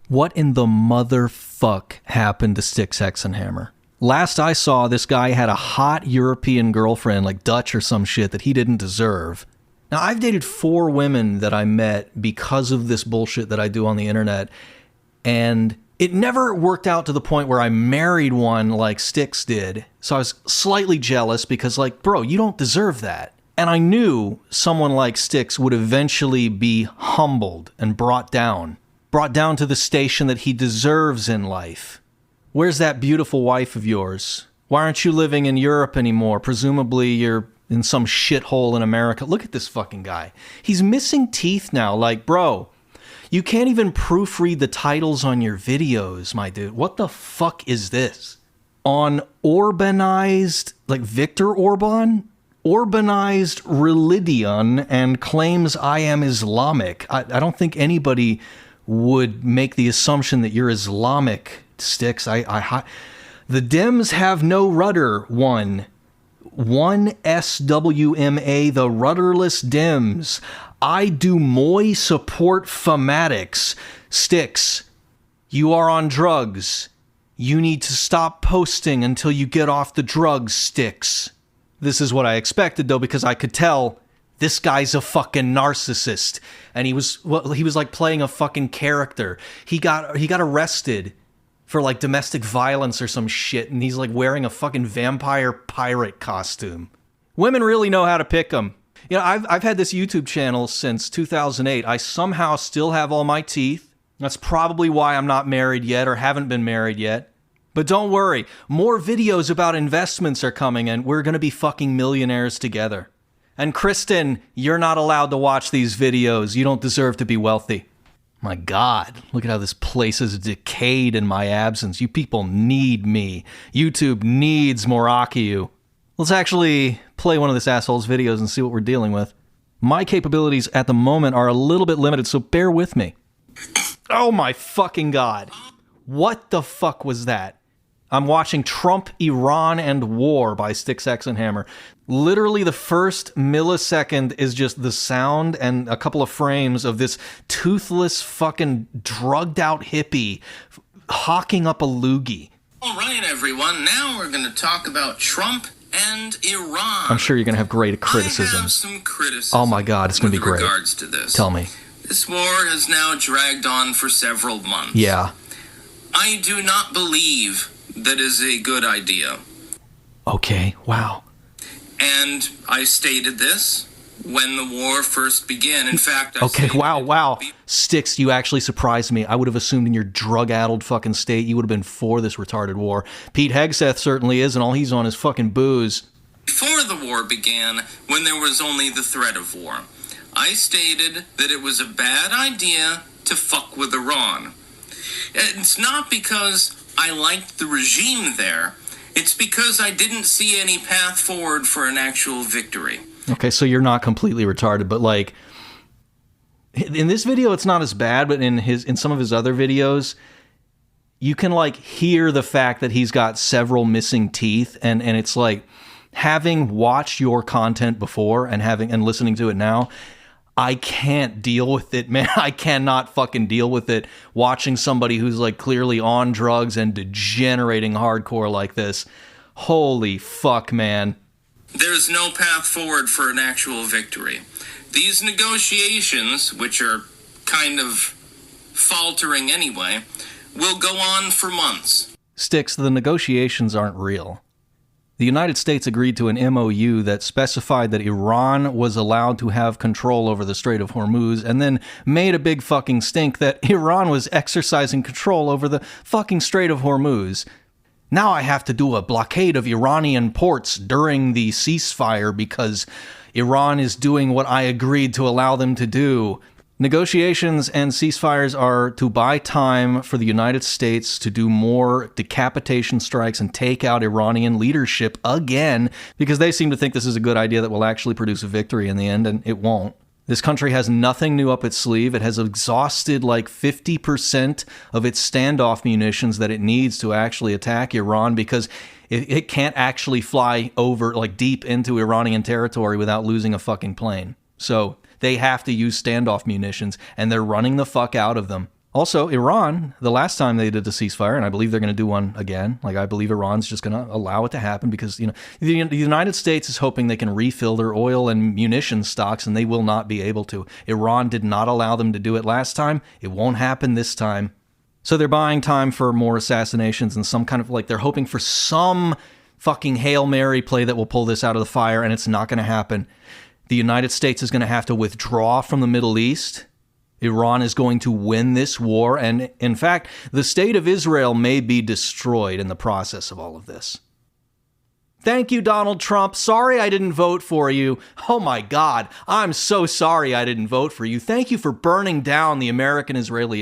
What in the motherfuck happened to StyxHexenhammer? Last I saw, this guy had a hot European girlfriend, like Dutch or some shit, that he didn't deserve. Now, I've dated 4 women that I met because of this bullshit that I do on the internet, and it never worked out to the point where I married one like Styx did. So I was slightly jealous because, like, bro, you don't deserve that. And I knew someone like Styx would eventually be humbled and brought down to the station that he deserves in life. Where's that beautiful wife of yours? Why aren't you living in Europe anymore? Presumably you're in some shithole in America. Look at this fucking guy. He's missing teeth now. Like, bro, you can't even proofread the titles on your videos, my dude. What the fuck is this? On Orbanized, like Viktor Orban? Orbanized religion and claims I am Islamic. I don't think anybody would make the assumption that you're Islamic, Styx. The Dems have no rudder, one SWMA, the rudderless Dems. I do moi support famatics. Styx, you are on drugs. You need to stop posting until you get off the drugs, Styx. This is what I expected, though, because I could tell this guy's a fucking narcissist. And he was like playing a fucking character. He got arrested for like domestic violence or some shit, and he's like wearing a fucking vampire pirate costume. Women really know how to pick them. You know, I've had this YouTube channel since 2008. I somehow still have all my teeth. That's probably why I'm not married yet or haven't been married yet. But don't worry, more videos about investments are coming, and we're gonna be fucking millionaires together. And Kristen, you're not allowed to watch these videos. You don't deserve to be wealthy. My God, look at how this place is decayed in my absence. You people need me. YouTube needs more Akiu. Let's actually play one of this asshole's videos and see what we're dealing with. My capabilities at the moment are a little bit limited, so bear with me. Oh my fucking God. What the fuck was that? I'm watching Trump, Iran, and War by StyxHexenhammer. Literally the first millisecond is just the sound and a couple of frames of this toothless fucking drugged out hippie hawking up a loogie. All right, everyone. Now we're going to talk about Trump and Iran. I'm sure you're going to have great criticism. I have some criticism. Oh my God, it's going to be great. With regards to this. Tell me. This war has now dragged on for several months. Yeah. I do not believe that is a good idea. Okay, wow. And I stated this when the war first began. In fact, wow. Styx, you actually surprised me. I would have assumed in your drug-addled fucking state you would have been for this retarded war. Pete Hegseth certainly is, and all he's on is fucking booze. Before the war began, when there was only the threat of war, I stated that it was a bad idea to fuck with Iran. It's not because I liked the regime there. It's because I didn't see any path forward for an actual victory. Okay, so you're not completely retarded, but like in this video it's not as bad, but in some of his other videos you can like hear the fact that he's got several missing teeth, and it's like, having watched your content before and listening to it now, I can't deal with it, man. I cannot fucking deal with it watching somebody who's like clearly on drugs and degenerating hardcore like this. Holy fuck, man. There's no path forward for an actual victory. These negotiations, which are kind of faltering anyway, will go on for months. Styx, the negotiations aren't real. The United States agreed to an MOU that specified that Iran was allowed to have control over the Strait of Hormuz, and then made a big fucking stink that Iran was exercising control over the fucking Strait of Hormuz. Now I have to do a blockade of Iranian ports during the ceasefire because Iran is doing what I agreed to allow them to do. Negotiations and ceasefires are to buy time for the United States to do more decapitation strikes and take out Iranian leadership again, because they seem to think this is a good idea that will actually produce a victory in the end, and it won't. This country has nothing new up its sleeve. It has exhausted like 50% of its standoff munitions that it needs to actually attack Iran, because it can't actually fly over like deep into Iranian territory without losing a fucking plane. So they have to use standoff munitions, and they're running the fuck out of them. Also, Iran, the last time they did a ceasefire, and I believe they're going to do one again, like I believe Iran's just going to allow it to happen because, the United States is hoping they can refill their oil and munition stocks, and they will not be able to. Iran did not allow them to do it last time. It won't happen this time. So they're buying time for more assassinations and some kind of, they're hoping for some fucking Hail Mary play that will pull this out of the fire, and it's not going to happen. The United States is going to have to withdraw from the Middle East. Iran is going to win this war, and in fact, the state of Israel may be destroyed in the process of all of this. Thank you, Donald Trump. Sorry I didn't vote for you. Oh my God, I'm so sorry I didn't vote for you. Thank you for burning down the American-Israeli